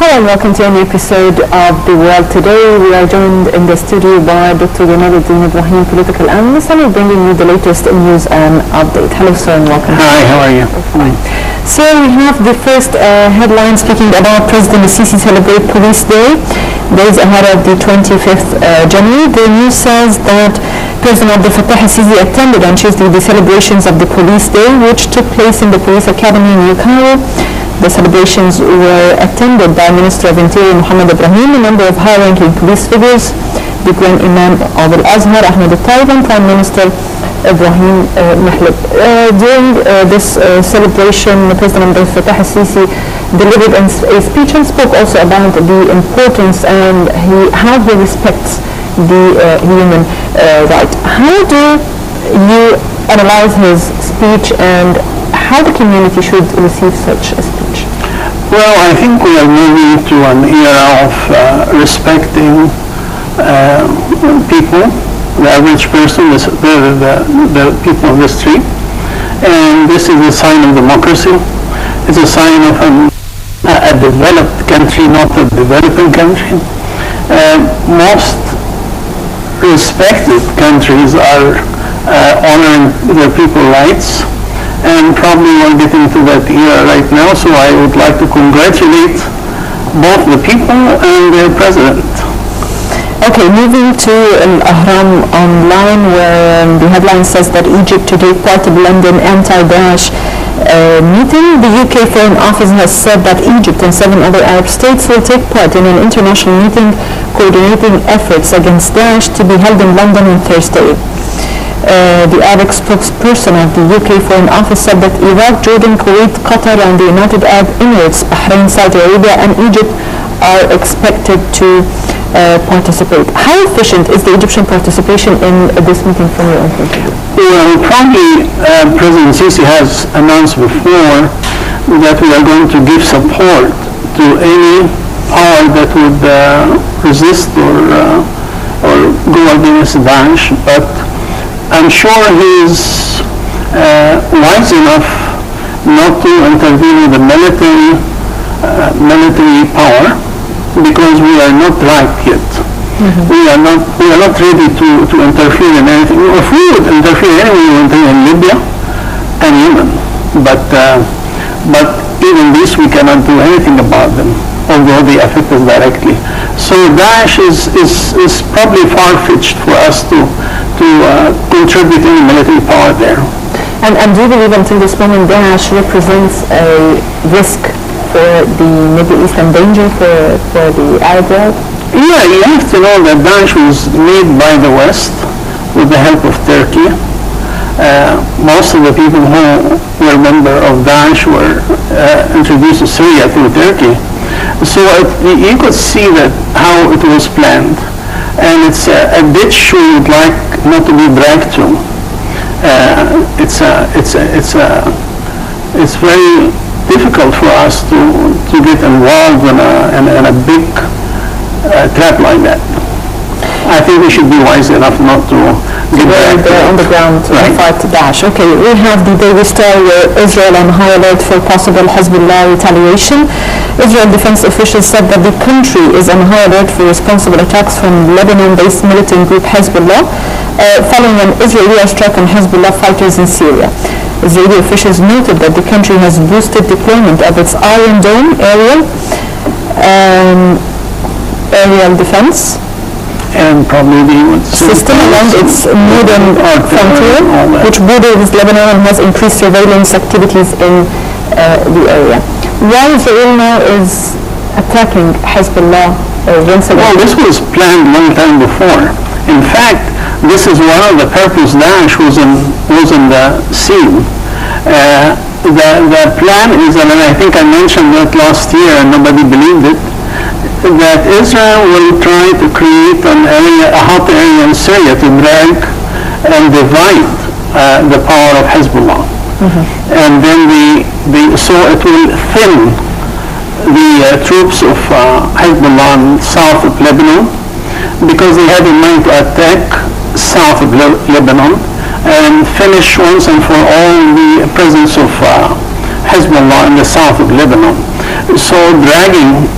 Hello and welcome to a new episode of The World Today. We are joined in the studio by Dr. Gamal, Ibrahim, political analyst, and we're bringing you the latest news and update. Hello sir and welcome. Hi, how are you? Fine. So we have the first headline speaking about President Sisi celebrate Police Day. Days ahead of the 25th January. The news says that President Abdel Fattah Sisi attended on Tuesday the celebrations of the Police Day, which took place in the Police Academy in New Cairo. The celebrations were attended by Minister of Interior Mohammed Ibrahim, a number of high-ranking police figures, the Grand Imam of Al-Azhar, Ahmed al-Taib, and Prime Minister Ibrahim Mahlib. During this celebration, President Abdel Fattah Sisi delivered a speech and spoke also about the importance and how he respects the human right. How do you analyze his speech and how the community should receive such a speech? Well, I think we are moving to an era of respecting people, the average person, the people on the street, and this is a sign of democracy. It's a sign of a developed country, not a developing country. Most respected countries are honoring their people's rights, and probably we're getting to that era right now, so I would like to congratulate both the people and their president. Okay, moving to Al-Ahram online, where the headline says that Egypt to take part in London anti-Daesh meeting. The UK Foreign Office has said that Egypt and 7 other Arab states will take part in an international meeting coordinating efforts against Daesh to be held in London on Thursday. The Arabic spokesperson of the UK Foreign Office said that Iraq, Jordan, Kuwait, Qatar, and the United Arab Emirates, Bahrain, Saudi Arabia, and Egypt are expected to participate. How efficient is the Egyptian participation in this meeting from your own point of view? Well, probably President Sisi has announced before that we are going to give support to any power that would resist or go against Daesh, but I'm sure he's wise enough not to intervene with the military power, because we are not ripe yet. Mm-hmm. We are not ready to interfere in anything. If we would interfere anyway, we would interfere in Libya and Yemen. But even this we cannot do anything about them, although they affect us directly. So Daesh is probably far-fetched for us to contribute any military power there. And do you believe until this moment Daesh represents a risk for the Middle East and danger for the Arab world? Yeah, you have to know that Daesh was made by the West with the help of Turkey. Most of the people who were members of Daesh were introduced to Syria through Turkey. So you could see that how it was planned, and it's a ditch we would like not to be dragged to. It's very difficult for us to get involved in a big trap like that. I think we should be wise enough not to get on the ground to fight Daesh. Okay, we have the Daily Star where Israel on high alert for possible Hezbollah retaliation. Israel defense officials said that the country is on high alert for responsible attacks from Lebanon-based militant group Hezbollah following an Israeli airstrike on Hezbollah fighters in Syria. Israeli officials noted that the country has boosted deployment of its Iron Dome aerial defense and probably the system along its northern frontier, which borders with Lebanon and has increased surveillance activities in the area. Why Israel now is attacking Hezbollah once again? Well, this was planned a long time before. In fact, this is one of the purpose Daesh was in the scene. The plan is, and I think I mentioned that last year and nobody believed it, that Israel will try to create a hot area in Syria to drag and divide the power of Hezbollah. Mm-hmm. And then so it will thin the troops of Hezbollah in south of Lebanon, because they have in mind to attack south of Lebanon and finish once and for all the presence of Hezbollah in the south of Lebanon. So dragging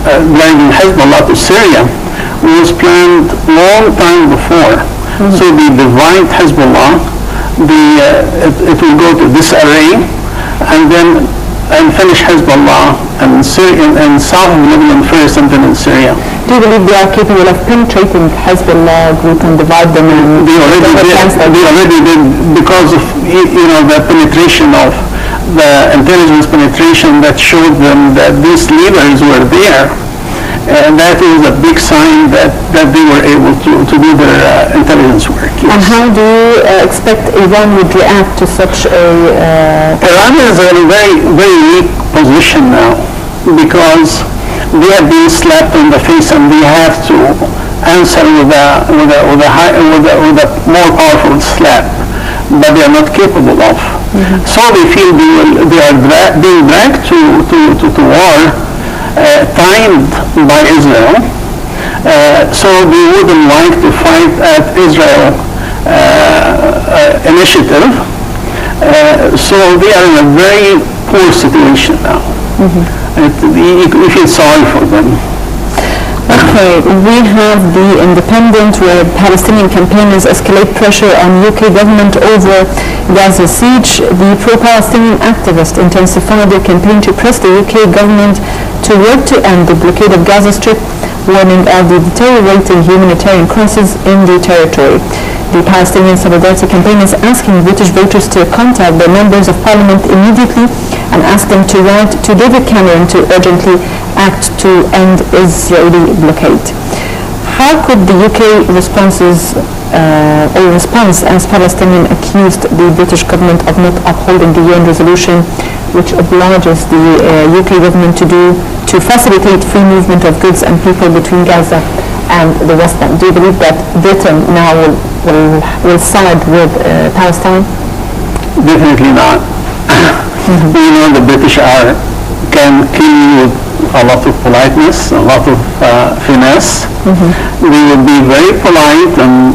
driving Hezbollah to Syria was planned long time before. So they divide Hezbollah, it will go to disarray, and finish Hezbollah and south of Lebanon first, and then in Syria. Do you believe they are capable of penetrating Hezbollah group and divide them? They already did because of the penetration of the intelligence penetration that showed them that these leaders were there. And that is a big sign that they were able to do their intelligence work. Yes. And how do you expect Iran would react to such a... Iran is in a very, very weak position now because they have been slapped in the face and they have to answer with a more powerful slap, but they are not capable of. So they feel they are being dragged to war. Timed by Israel, so they wouldn't like to fight at Israel initiative. So they are in a very poor situation now. We feel sorry for them. Okay, we have the Independent, where Palestinian campaigners escalate pressure on UK government over Gaza siege. The pro-Palestinian activists intensified their campaign to press the UK government to work to end the blockade of Gaza Strip, warning of the deteriorating humanitarian crisis in the territory. The Palestinian Solidarity campaign is asking British voters to contact their members of parliament immediately and ask them to write to David Cameron to urgently act to end Israeli blockade. How could the UK response as Palestinian accused the British government of not upholding the UN resolution which obliges the UK government to facilitate free movement of goods and people between Gaza and the West Bank? Do you believe that Britain now will side with Palestine? Definitely not. We know the British can kill you with a lot of politeness, a lot of finesse. They will be very polite and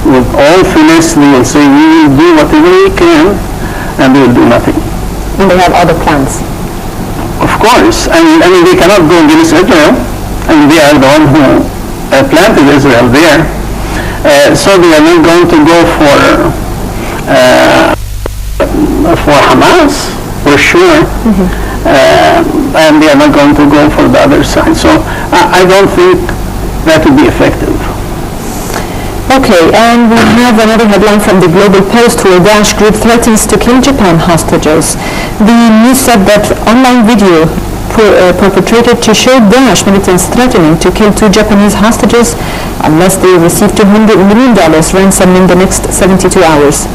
with all finesse they will say we will do whatever we can, and they will do nothing. And they have other plans. Of course. I mean they cannot go against Israel. I mean they are the one who planted Israel there. So they are not going to go for Hamas, for sure. And they are not going to go for the other side. So I don't think that will be effective. Okay, and we have another headline from the Global Post, where Daesh group threatens to kill Japan hostages. The news said that online video perpetrated to show Daesh militants threatening to kill 2 Japanese hostages unless they receive $200 million ransom in the next 72 hours.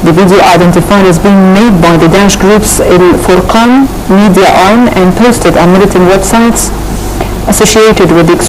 The video, identified as being made by the Daesh group's Il Furqan media arm and posted on militant websites associated with the